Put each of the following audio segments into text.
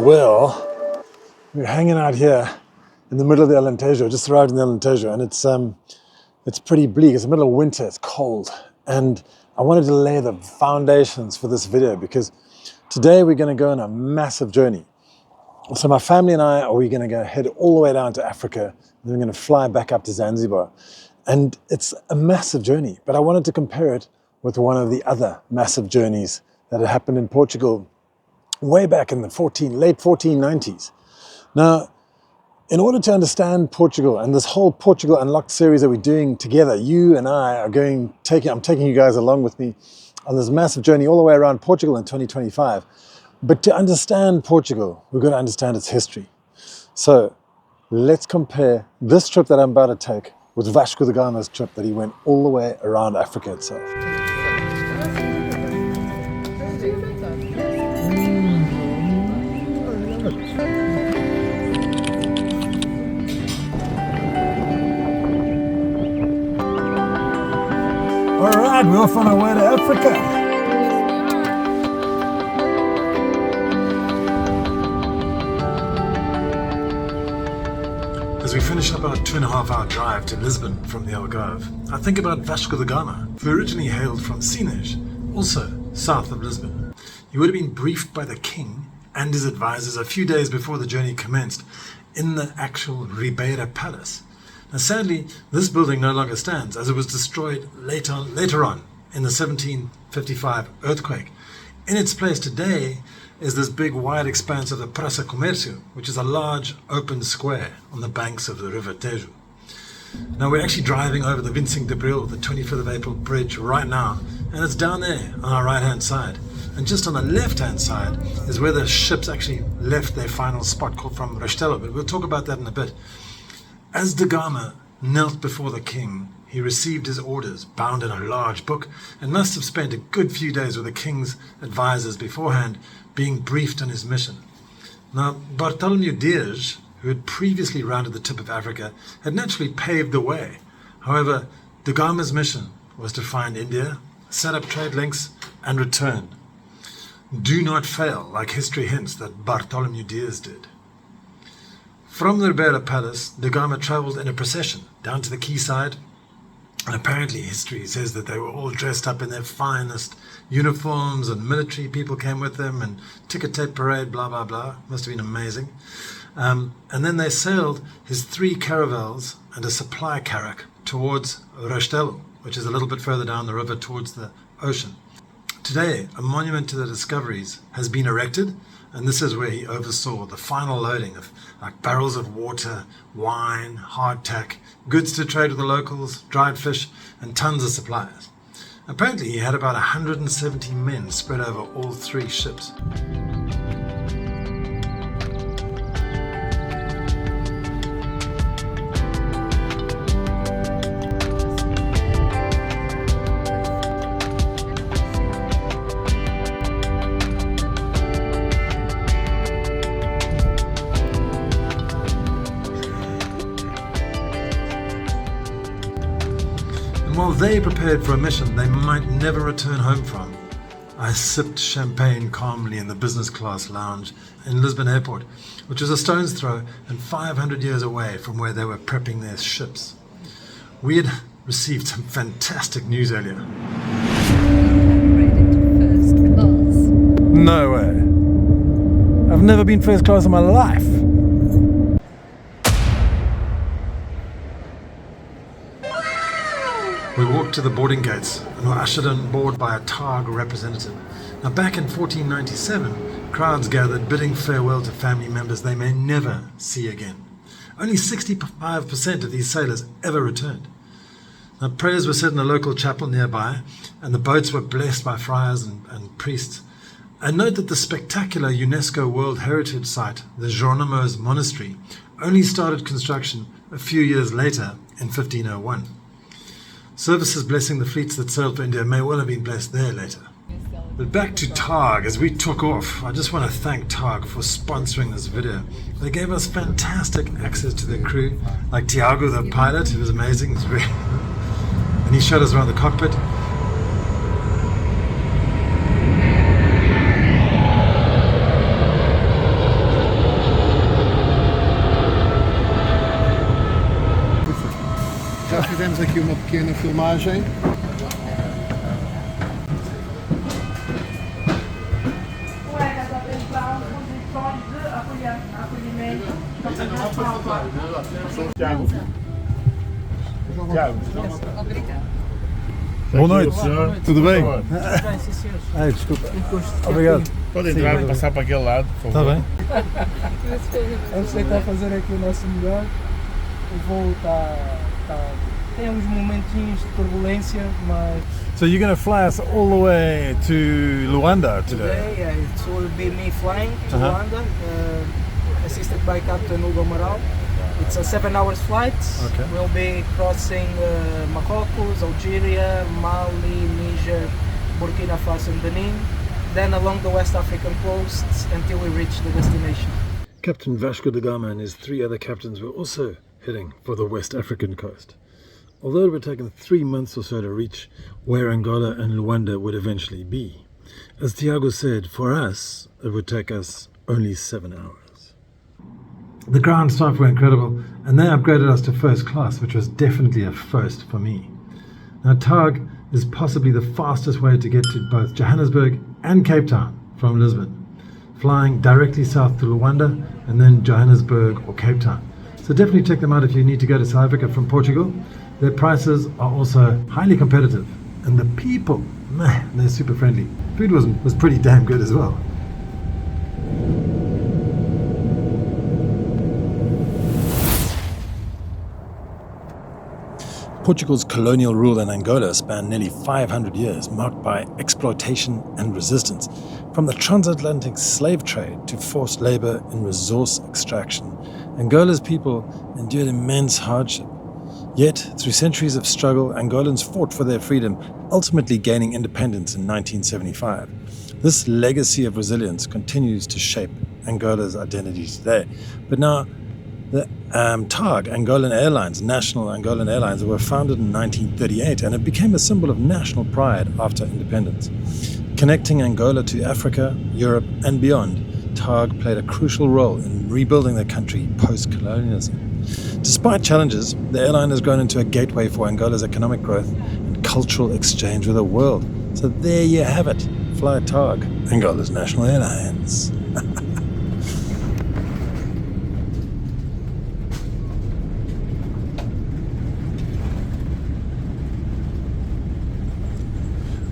Well, we're hanging out here in the middle of the Alentejo, just arrived in the Alentejo, and it's pretty bleak. It's the middle of winter, it's cold, and I wanted to lay the foundations for this video because today we're going to go on a massive journey. So my family and I are going to head all the way down to Africa, and we're going to fly back up to Zanzibar. And it's a massive journey, but I wanted to compare it with one of the other massive journeys that had happened in Portugal way back in the late 1490s. Now, in order to understand Portugal and this whole Portugal Unlocked series that we're doing together, you and I are I'm taking you guys along with me on this massive journey all the way around Portugal in 2025. But to understand Portugal, we've got to understand its history. So let's compare this trip that I'm about to take with Vasco da Gama's trip that he went all the way around Africa itself. All right, we're off on our way to Africa. As we finish up our 2.5-hour drive to Lisbon from the Algarve, I think about Vasco da Gama, who originally hailed from Sines, also south of Lisbon. He would have been briefed by the king and his advisors a few days before the journey commenced in the actual Ribeira Palace. Now sadly, this building no longer stands as it was destroyed later on in the 1755 earthquake. In its place today is this big wide expanse of the Praça Comércio, which is a large open square on the banks of the River Tejo. Now we're actually driving over the 25 de Abril, the 25th of April bridge right now, and it's down there on our right hand side. And just on the left hand side is where the ships actually left their final spot, called from Restelo, but we'll talk about that in a bit. As da Gama knelt before the king, he received his orders bound in a large book and must have spent a good few days with the king's advisors beforehand, being briefed on his mission. Now, Bartholomew Dias, who had previously rounded the tip of Africa, had naturally paved the way. However, da Gama's mission was to find India, set up trade links, and return. Do not fail, like history hints that Bartholomew Dias did. From the Ribeira Palace, da Gama travelled in a procession down to the quayside, and apparently history says that they were all dressed up in their finest uniforms, and military people came with them, and ticker tape parade, blah blah blah. Must have been amazing. And then they sailed his 3 caravels and a supply carrack towards Restelo, which is a little bit further down the river towards the ocean. Today, a monument to the discoveries has been erected, and this is where he oversaw the final loading of barrels of water, wine, hardtack, goods to trade with the locals, dried fish, and tons of supplies. Apparently, he had about 170 men spread over all 3 ships. While they prepared for a mission they might never return home from, I sipped champagne calmly in the business class lounge in Lisbon Airport, which was a stone's throw and 500 years away from where they were prepping their ships. We had received some fantastic news earlier. Upgraded to first class. No way. I've never been first class in my life. We walked to the boarding gates and were ushered on board by a TARG representative. Now, back in 1497, crowds gathered bidding farewell to family members they may never see again. Only 65% of these sailors ever returned. Now, prayers were said in a local chapel nearby, and the boats were blessed by friars and priests. And note that the spectacular UNESCO World Heritage Site, the Jeronimo's Monastery, only started construction a few years later in 1501. Services blessing the fleets that sailed for India may well have been blessed there later. But back to TARG, as we took off, I just want to thank TARG for sponsoring this video. They gave us fantastic access to their crew, like Tiago, the pilot, who was amazing, and he showed us around the cockpit. fizemos aqui uma pequena filmagem. Boa noite, tudo bem? Bem, sim, senhores. Ai, desculpa. Gosto. Obrigado. Pode entrar e passar para aquele lado, por Está favor. bem? Vamos tentar fazer aqui o nosso melhor. O voo tem uns momentinhos de turbulência, mas So you're going to fly us all the way to Luanda today? today it will be me flying to Uh-huh. Luanda, assisted by Captain Hugo Amaral. It's a 7 hour flight. Okay. We'll be crossing Marrocos, Algeria, Mali, Niger, Burkina Faso and Benin, then along the West African coast until we reach the destination. Captain Vasco da Gama and his 3 other captains were also heading for the West African coast. Although it would have taken 3 months or so to reach where Angola and Luanda would eventually be. As Tiago said, for us, it would take us only 7 hours. The ground staff were incredible, and they upgraded us to first class, which was definitely a first for me. Now, Tag is possibly the fastest way to get to both Johannesburg and Cape Town from Lisbon, flying directly south to Luanda and then Johannesburg or Cape Town. So definitely check them out if you need to go to South Africa from Portugal. Their prices are also highly competitive, and the people, man, they're super friendly. Food was pretty damn good as well. Portugal's colonial rule in Angola spanned nearly 500 years, marked by exploitation and resistance, from the transatlantic slave trade to forced labor in resource extraction. Angola's people endured immense hardship. Yet, through centuries of struggle, Angolans fought for their freedom, ultimately gaining independence in 1975. This legacy of resilience continues to shape Angola's identity today. But now, the TAG, Angolan Airlines, National Angolan Airlines, were founded in 1938, and it became a symbol of national pride after independence. Connecting Angola to Africa, Europe, and beyond, TAG played a crucial role in rebuilding the country post-colonialism. Despite challenges, the airline has grown into a gateway for Angola's economic growth and cultural exchange with the world. So there you have it. Fly TAG, Angola's national airlines.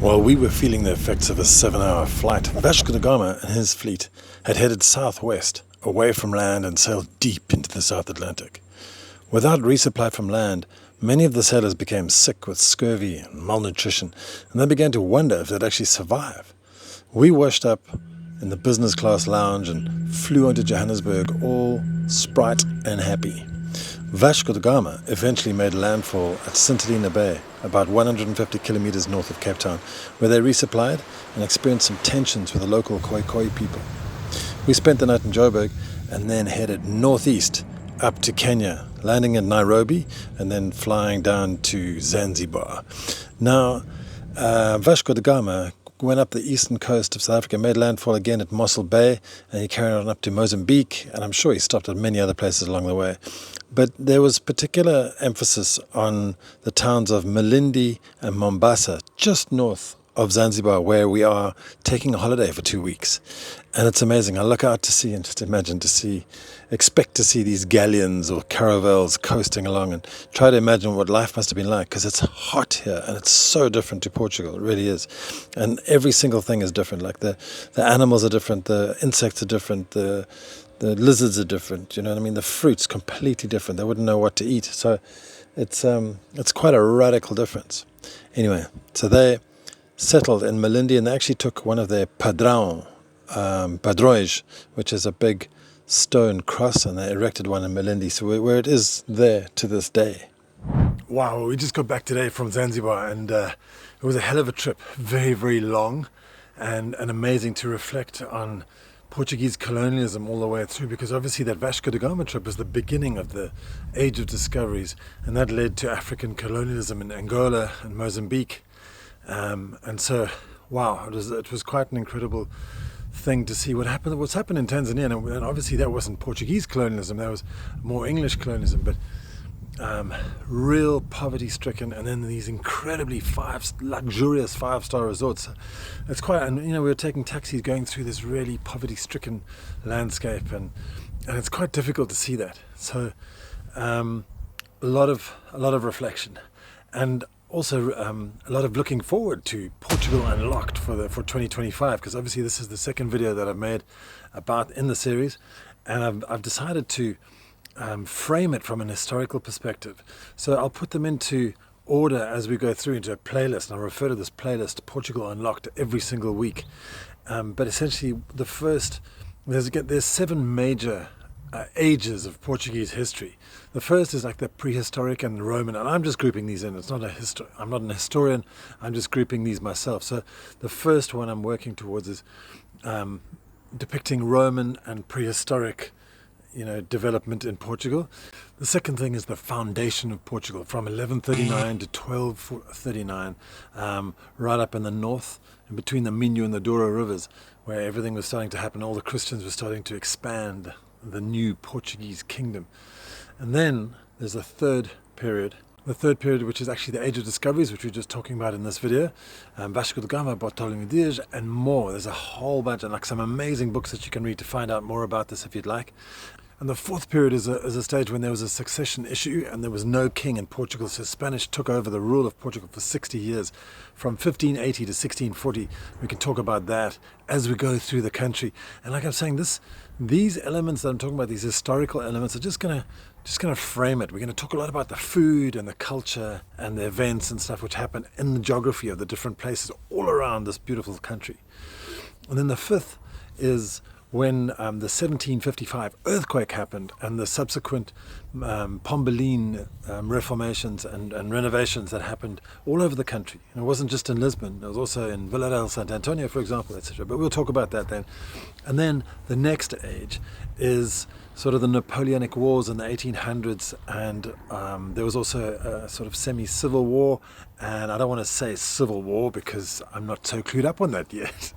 While we were feeling the effects of a 7-hour flight, Vasco da Gama and his fleet had headed southwest, away from land, and sailed deep into the South Atlantic. Without resupply from land, many of the sailors became sick with scurvy and malnutrition, and they began to wonder if they'd actually survive. We washed up in the business class lounge and flew on to Johannesburg, all sprite and happy. Vasco da Gama eventually made landfall at St. Helena Bay, about 150 kilometers north of Cape Town, where they resupplied and experienced some tensions with the local Khoikhoi people. We spent the night in Joburg and then headed northeast up to Kenya, landing in Nairobi and then flying down to Zanzibar. Now, Vasco da Gama went up the eastern coast of South Africa, made landfall again at Mossel Bay, and he carried on up to Mozambique, and I'm sure he stopped at many other places along the way. But there was particular emphasis on the towns of Malindi and Mombasa, just north of Zanzibar, where we are taking a holiday for 2 weeks. And it's amazing. I look out to sea and just expect to see these galleons or caravels coasting along, and try to imagine what life must have been like, because it's hot here and it's so different to Portugal. It really is. And every single thing is different. Like the animals are different, the insects are different, the lizards are different, you know what I mean? The fruit's completely different. They wouldn't know what to eat. So it's quite a radical difference. Anyway, so they settled in Malindi, and they actually took one of their padrões, which is a big stone cross, and they erected one in Malindi, so where it is there to this day. Wow, we just got back today from Zanzibar, and it was a hell of a trip. Very, very long, and amazing to reflect on Portuguese colonialism all the way through, because obviously that Vasco da Gama trip was the beginning of the age of discoveries, and that led to African colonialism in Angola and Mozambique. And so, wow, it was quite an incredible thing to see what's happened in Tanzania. And obviously that wasn't Portuguese colonialism, that was more English colonialism. But real poverty-stricken, and then these incredibly luxurious five-star resorts. It's quite, and we were taking taxis going through this really poverty-stricken landscape, and it's quite difficult to see that. So a lot of reflection, and also a lot of looking forward to Portugal Unlocked for 2025, because obviously this is the second video that I've made in the series, and I've decided to frame it from an historical perspective. So I'll put them into order as we go through into a playlist, and I'll refer to this playlist Portugal Unlocked every single week. But essentially there's 7 major ages of Portuguese history. The first is like the prehistoric and Roman, and I'm just grouping these in. I'm not an historian, I'm just grouping these myself. So the first one I'm working towards is depicting Roman and prehistoric development in Portugal. The second thing is the foundation of Portugal from 1139 to 1239, right up in the north, in between the Minho and the Douro rivers, where everything was starting to happen. All the Christians were starting to expand the new Portuguese kingdom. And then there's the third period, which is actually the age of discoveries, which we were just talking about in this video. Vasco da Gama, Bartolomé Dias, and more. There's a whole bunch, and like some amazing books that you can read to find out more about this if you'd like. And the fourth period is a stage when there was a succession issue and there was no king in Portugal, so Spanish took over the rule of Portugal for 60 years, from 1580 to 1640. We can talk about that as we go through the country. And like I'm saying, these elements that I'm talking about, these historical elements, are just gonna frame it. We're gonna talk a lot about the food and the culture and the events and stuff which happen in the geography of the different places all around this beautiful country. And then the fifth is when the 1755 earthquake happened and the subsequent Pombalene reformations and renovations that happened all over the country. And it wasn't just in Lisbon, it was also in Vila del Santo Antonio, for example, etc. But we'll talk about that then. And then the next age is sort of the Napoleonic Wars in the 1800s, and there was also a sort of semi-civil war, and I don't want to say civil war because I'm not so clued up on that yet.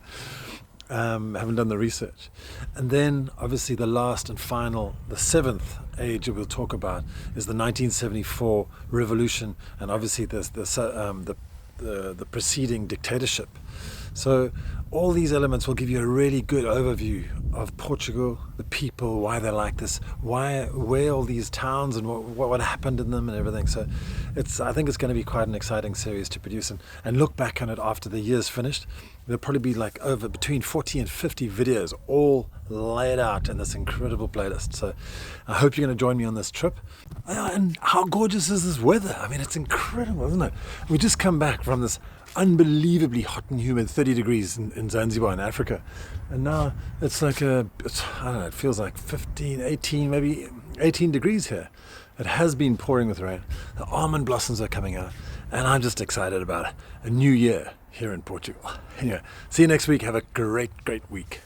Haven't done the research. And then obviously the last and final, the seventh age that we'll talk about is the 1974 revolution, and obviously there's the preceding dictatorship. So all these elements will give you a really good overview of Portugal, the people, why they're like this, where all these towns and what happened in them and everything. So I think it's going to be quite an exciting series to produce and look back on it after the year's finished. There'll probably be like between 40 and 50 videos all laid out in this incredible playlist. So I hope you're going to join me on this trip. And how gorgeous is this weather? I mean, it's incredible, isn't it? We just come back from this unbelievably hot and humid 30 degrees in Zanzibar in Africa, and now it's like I don't know, it feels like 15, 18, maybe 18 degrees here. It has been pouring with rain. The almond blossoms are coming out, and I'm just excited about a new year here in Portugal. Anyway, see you next week. Have a great week.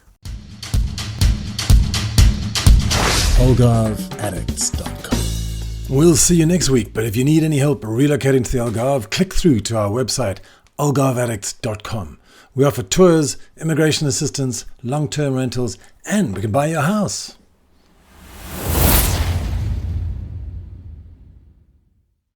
AlgarveAddicts.com. We'll see you next week, but if you need any help relocating to the Algarve, click through to our website AlgarveAddicts.com. We offer tours, immigration assistance, long-term rentals, and we can buy your house.